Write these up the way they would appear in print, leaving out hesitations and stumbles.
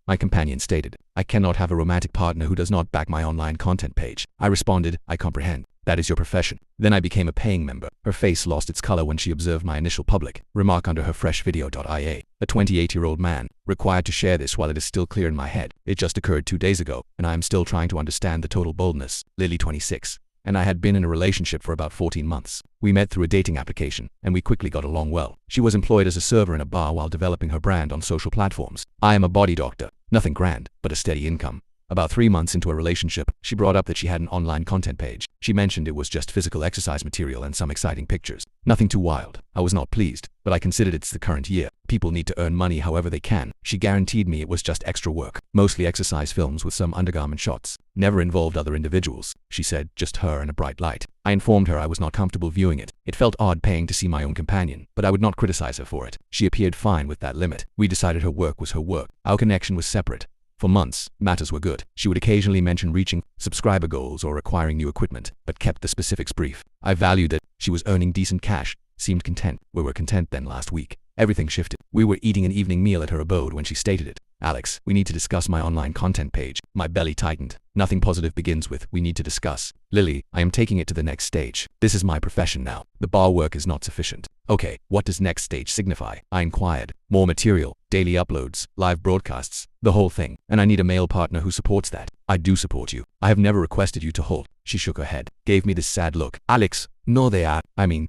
My companion stated, I cannot have a romantic partner who does not back my online content page. I responded, I comprehend. That is your profession. Then I became a paying member. Her face lost its color when she observed my initial public remark under her fresh video.ia. A 28-year-old man, required to share this while it is still clear in my head. It just occurred 2 days ago, and I am still trying to understand the total boldness. Lily, 26. And I had been in a relationship for about 14 months. We met through a dating application, and we quickly got along well. She was employed as a server in a bar while developing her brand on social platforms. I am a body doctor. Nothing grand, but a steady income. About 3 months into a relationship, she brought up that she had an online content page. She mentioned it was just physical exercise material and some exciting pictures. Nothing too wild. I was not pleased, but I considered it's the current year. People need to earn money however they can. She guaranteed me it was just extra work, mostly exercise films with some undergarment shots. Never involved other individuals. She said, just her and a bright light. I informed her I was not comfortable viewing it. It felt odd paying to see my own companion, but I would not criticize her for it. She appeared fine with that limit. We decided her work was her work. Our connection was separate. For months, matters were good. She would occasionally mention reaching subscriber goals or acquiring new equipment, but kept the specifics brief. I valued it. She was earning decent cash, seemed content. We were content then last week. Everything shifted. We were eating an evening meal at her abode when she stated it. Alex, we need to discuss my online content page. My belly tightened. Nothing positive begins with, we need to discuss. Lily, I am taking it to the next stage. This is my profession now. The bar work is not sufficient. Okay, what does next stage signify? I inquired. More material, daily uploads, live broadcasts, the whole thing. And I need a male partner who supports that. I do support you. I have never requested you to halt. She shook her head, gave me this sad look. Alex, no they are,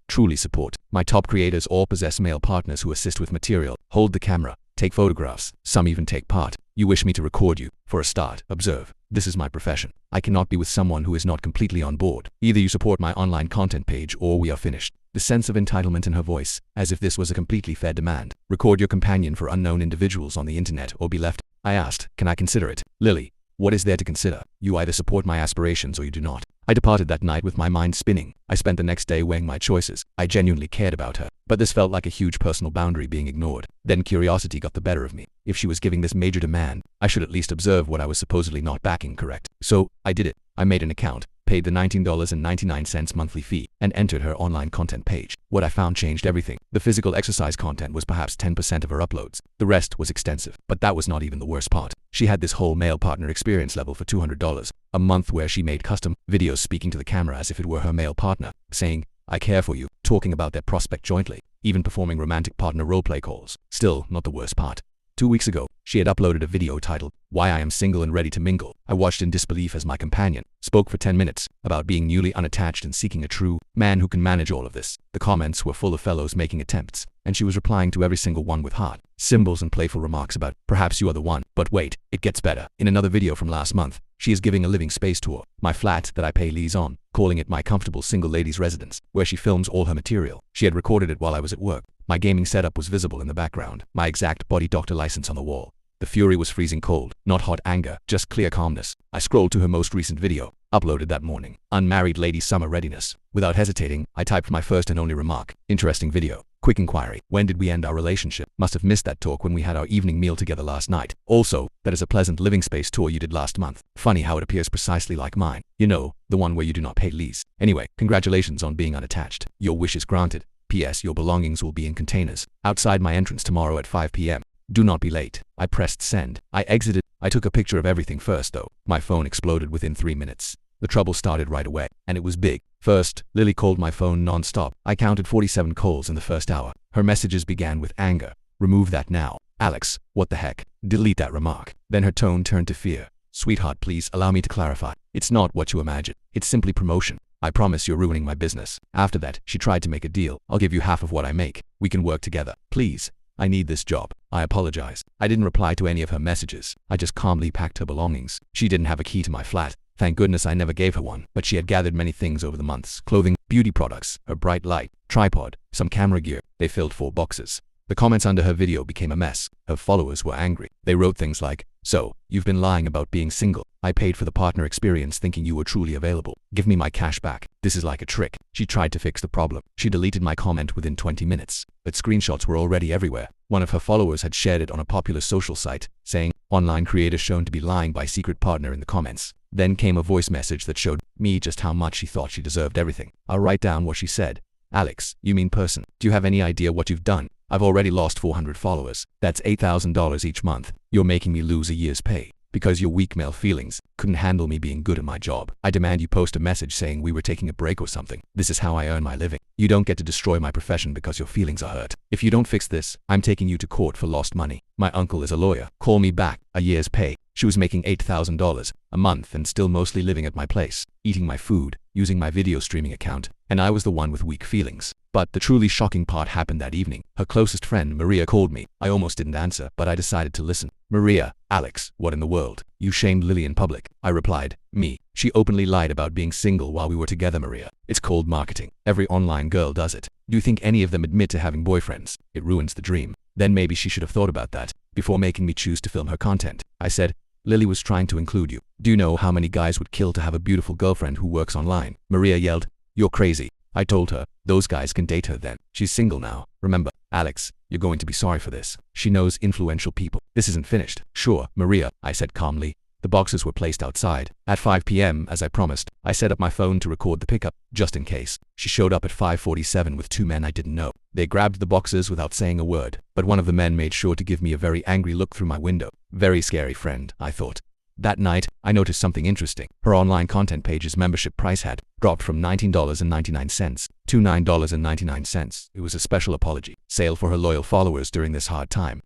truly support. My top creators all possess male partners who assist with material, hold the camera, take photographs, some even take part. You wish me to record you. For a start, observe. This is my profession. I cannot be with someone who is not completely on board. Either you support my online content page or we are finished. The sense of entitlement in her voice, as if this was a completely fair demand. Record your companion for unknown individuals on the internet or be left. I asked, can I consider it? Lily, what is there to consider? You either support my aspirations or you do not. I departed that night with my mind spinning. I spent the next day weighing my choices. I genuinely cared about her, but this felt like a huge personal boundary being ignored. Then curiosity got the better of me. If she was giving this major demand, I should at least observe what I was supposedly not backing correct. So, I did it. I made an account, paid the $19.99 monthly fee, and entered her online content page. What I found changed everything. The physical exercise content was perhaps 10% of her uploads. The rest was extensive. But that was not even the worst part. She had this whole male partner experience level for $200 a month where she made custom videos speaking to the camera as if it were her male partner, saying, I care for you, talking about their prospect jointly, even performing romantic partner roleplay calls. Still, not the worst part. 2 weeks ago, she had uploaded a video titled, Why I Am Single and Ready to Mingle. I watched in disbelief as my companion spoke for 10 minutes about being newly unattached and seeking a true man who can manage all of this. The comments were full of fellows making attempts, and she was replying to every single one with heart, symbols and playful remarks about, perhaps you are the one. But wait, it gets better. In another video from last month, she is giving a living space tour, my flat that I pay lease on, calling it my comfortable single ladies residence, where she films all her material. She had recorded it while I was at work. My gaming setup was visible in the background, my exact body doctor license on the wall. The fury was freezing cold, not hot anger, just clear calmness. I scrolled to her most recent video, uploaded that morning. Unmarried lady summer readiness. Without hesitating, I typed my first and only remark. Interesting video. Quick inquiry. When did we end our relationship? Must have missed that talk when we had our evening meal together last night. Also, that is a pleasant living space tour you did last month. Funny how it appears precisely like mine. You know, the one where you do not pay lease. Anyway, congratulations on being unattached. Your wish is granted. P.S. Your belongings will be in containers outside my entrance tomorrow at 5 p.m. Do not be late. I pressed send. I exited. I took a picture of everything first though. My phone exploded within 3 minutes. The trouble started right away, and it was big. First, Lily called my phone non-stop. I counted 47 calls in the first hour. Her messages began with anger. Remove that now. Alex, what the heck? Delete that remark. Then her tone turned to fear. Sweetheart, please allow me to clarify. It's not what you imagine. It's simply promotion. I promise you're ruining my business. After that, she tried to make a deal. I'll give you half of what I make. We can work together. Please. I need this job. I apologize. I didn't reply to any of her messages. I just calmly packed her belongings. She didn't have a key to my flat. Thank goodness I never gave her one. But she had gathered many things over the months. Clothing, beauty products, a bright light, tripod, some camera gear. They filled 4 boxes. The comments under her video became a mess. Her followers were angry. They wrote things like, so, you've been lying about being single. I paid for the partner experience thinking you were truly available. Give me my cash back. This is like a trick. She tried to fix the problem. She deleted my comment within 20 minutes. But screenshots were already everywhere. One of her followers had shared it on a popular social site, saying, online creator shown to be lying by secret partner in the comments. Then came a voice message that showed me just how much she thought she deserved everything. I'll write down what she said. Alex, you mean person. Do you have any idea what you've done? I've already lost 400 followers. That's $8,000 each month. You're making me lose a year's pay. Because your weak male feelings couldn't handle me being good at my job. I demand you post a message saying we were taking a break or something. This is how I earn my living. You don't get to destroy my profession because your feelings are hurt. If you don't fix this, I'm taking you to court for lost money. My uncle is a lawyer. Call me back. A year's pay. She was making $8,000 a month and still mostly living at my place, eating my food, using my video streaming account, and I was the one with weak feelings. But the truly shocking part happened that evening. Her closest friend, Maria, called me. I almost didn't answer, but I decided to listen. Maria, Alex, what in the world? You shamed Lily in public. I replied, me. She openly lied about being single while we were together, Maria. It's called marketing. Every online girl does it. Do you think any of them admit to having boyfriends? It ruins the dream. Then maybe she should have thought about that before making me choose to film her content. I said, Lily was trying to include you. Do you know how many guys would kill to have a beautiful girlfriend who works online? Maria yelled, you're crazy. I told her, those guys can date her then. She's single now. Remember, Alex, you're going to be sorry for this. She knows influential people. This isn't finished. Sure, Maria, I said calmly. The boxes were placed outside. At 5 p.m., as I promised, I set up my phone to record the pickup, just in case. She showed up at 5:47 with 2 men I didn't know. They grabbed the boxes without saying a word, but one of the men made sure to give me a very angry look through my window. Very scary friend, I thought. That night, I noticed something interesting. Her online content page's membership price had dropped from $19.99 to $9.99. It was a special apology sale for her loyal followers during this hard time.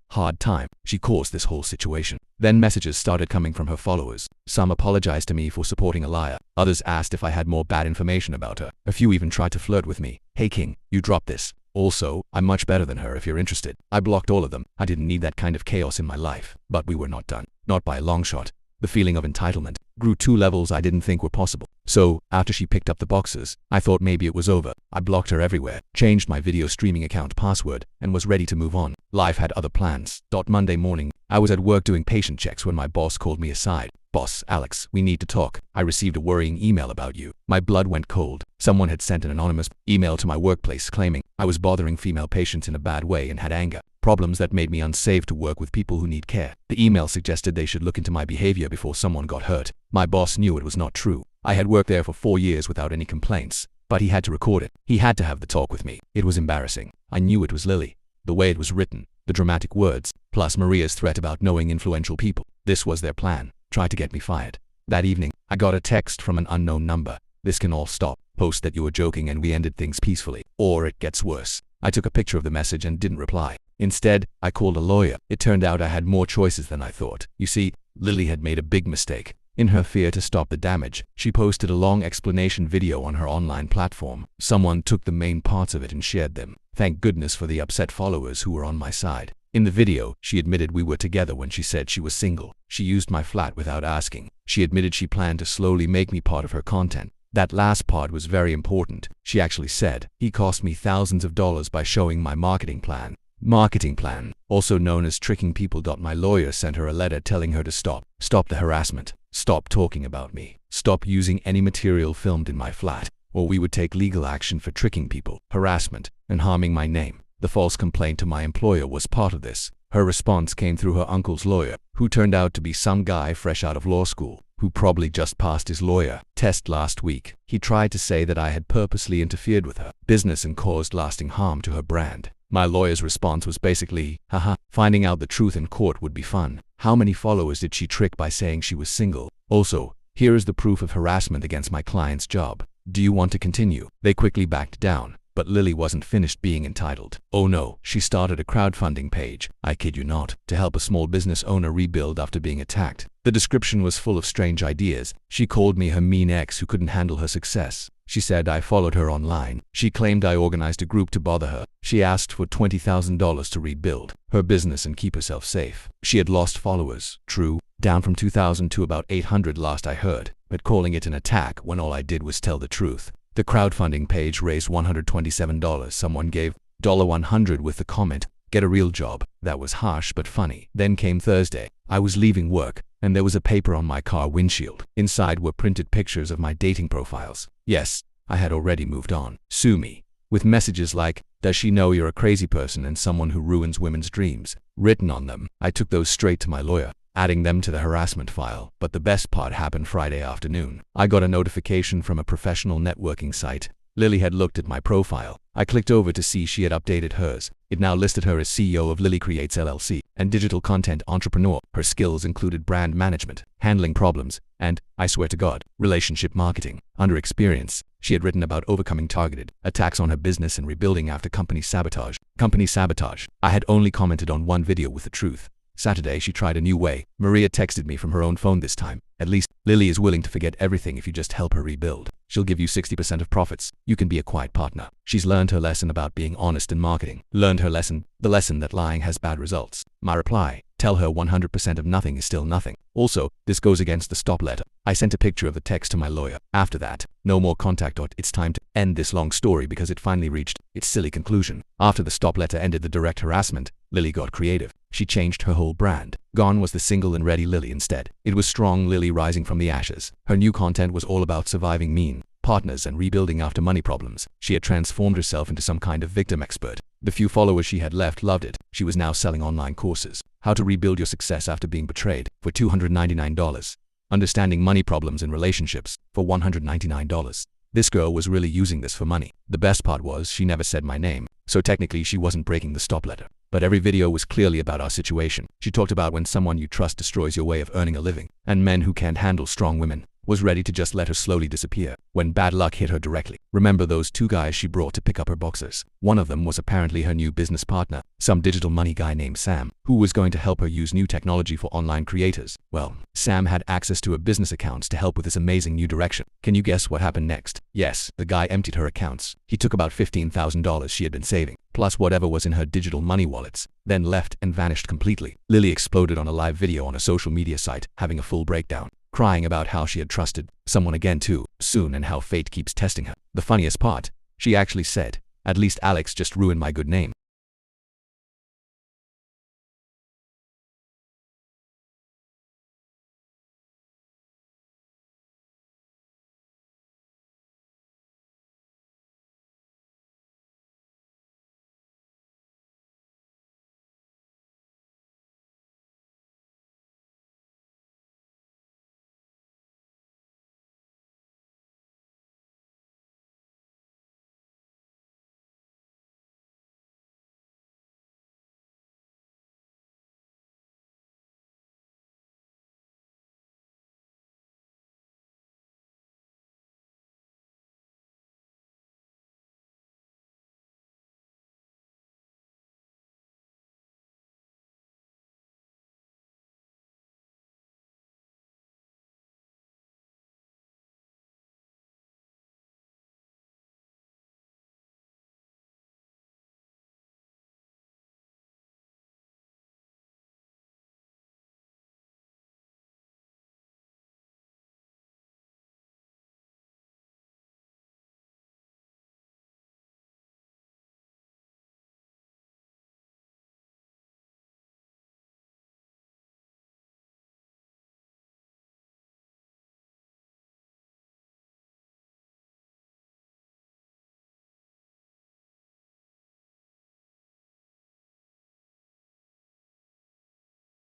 She caused this whole situation. Then messages started coming from her followers. Some apologized to me for supporting a liar. Others asked if I had more bad information about her. A few even tried to flirt with me. Hey King, you dropped this. Also, I'm much better than her if you're interested. I blocked all of them. I didn't need that kind of chaos in my life. But we were not done. Not by a long shot. The feeling of entitlement grew 2 levels I didn't think were possible. So, after she picked up the boxes, I thought maybe it was over. I blocked her everywhere, changed my video streaming account password, and was ready to move on. Life had other plans. Monday morning, I was at work doing patient checks when my boss called me aside. Boss, Alex, we need to talk. I received a worrying email about you. My blood went cold. Someone had sent an anonymous email to my workplace claiming I was bothering female patients in a bad way and had anger problems that made me unsafe to work with people who need care. The email suggested they should look into my behavior before someone got hurt. My boss knew it was not true. I had worked there for 4 years without any complaints, but he had to record it. He had to have the talk with me. It was embarrassing. I knew it was Lily. The way it was written, the dramatic words, plus Maria's threat about knowing influential people. This was their plan. Try to get me fired. That evening, I got a text from an unknown number. This can all stop. Post that you were joking and we ended things peacefully. Or it gets worse. I took a picture of the message and didn't reply. Instead, I called a lawyer. It turned out I had more choices than I thought. You see, Lily had made a big mistake. In her fear to stop the damage, she posted a long explanation video on her online platform. Someone took the main parts of it and shared them. Thank goodness for the upset followers who were on my side. In the video, she admitted we were together when she said she was single. She used my flat without asking. She admitted she planned to slowly make me part of her content. That last part was very important. She actually said, he cost me thousands of dollars by showing my marketing plan. Marketing plan, also known as tricking people. My lawyer sent her a letter telling her to stop the harassment, stop talking about me, stop using any material filmed in my flat, or we would take legal action for tricking people, harassment, and harming my name. The false complaint to my employer was part of this. Her response came through her uncle's lawyer, who turned out to be some guy fresh out of law school, who probably just passed his lawyer test last week. He tried to say that I had purposely interfered with her business and caused lasting harm to her brand. My lawyer's response was basically, haha, finding out the truth in court would be fun. How many followers did she trick by saying she was single? Also, here is the proof of harassment against my client's job. Do you want to continue? They quickly backed down. But Lily wasn't finished being entitled. Oh no, she started a crowdfunding page, I kid you not, to help a small business owner rebuild after being attacked. The description was full of strange ideas. She called me her mean ex who couldn't handle her success. She said I followed her online. She claimed I organized a group to bother her. She asked for $20,000 to rebuild her business and keep herself safe. She had lost followers, true, down from 2,000 to about 800 last I heard, but calling it an attack when all I did was tell the truth. The crowdfunding page raised $127. Someone gave $100 with the comment, get a real job. That was harsh but funny. Then came Thursday. I was leaving work, and there was a paper on my car windshield. Inside were printed pictures of my dating profiles. Yes, I had already moved on. Sue me. With messages like, does she know you're a crazy person and someone who ruins women's dreams? Written on them. I took those straight to my lawyer, adding them to the harassment file. But the best part happened Friday afternoon. I got a notification from a professional networking site. Lily had looked at my profile. I clicked over to see she had updated hers. It now listed her as CEO of Lily Creates LLC and digital content entrepreneur. Her skills included brand management, handling problems, and, I swear to God, relationship marketing. Under experience, she had written about overcoming targeted attacks on her business and rebuilding after company sabotage. I had only commented on one video with the truth. Saturday, she tried a new way. Maria texted me from her own phone this time. At least, Lily is willing to forget everything if you just help her rebuild. She'll give you 60% of profits. You can be a quiet partner. She's learned her lesson about being honest in marketing. Learned her lesson, the lesson that lying has bad results. My reply, tell her 100% of nothing is still nothing. Also, this goes against the stop letter. I sent a picture of the text to my lawyer. After that, no more contact. It's time to end this long story because it finally reached its silly conclusion. After the stop letter ended the direct harassment, Lily got creative. She changed her whole brand. Gone was the single and ready Lily instead. It was strong Lily rising from the ashes. Her new content was all about surviving mean partners and rebuilding after money problems. She had transformed herself into some kind of victim expert. The few followers she had left loved it. She was now selling online courses. How to rebuild your success after being betrayed for $299. Understanding money problems in relationships for $199. This girl was really using this for money. The best part was she never said my name, so technically she wasn't breaking the stop letter. But every video was clearly about our situation. She talked about when someone you trust destroys your way of earning a living, and men who can't handle strong women. Was ready to just let her slowly disappear when bad luck hit her directly. Remember those two guys she brought to pick up her boxers? One of them was apparently her new business partner, some digital money guy named Sam, who was going to help her use new technology for online creators. Well, Sam had access to her business accounts to help with this amazing new direction. Can you guess what happened next? Yes, the guy emptied her accounts. He took about $15,000 she had been saving, plus whatever was in her digital money wallets, then left and vanished completely. Lily exploded on a live video on a social media site, having a full breakdown, crying about how she had trusted someone again too soon and how fate keeps testing her. The funniest part, she actually said, "At least Alex just ruined my good name."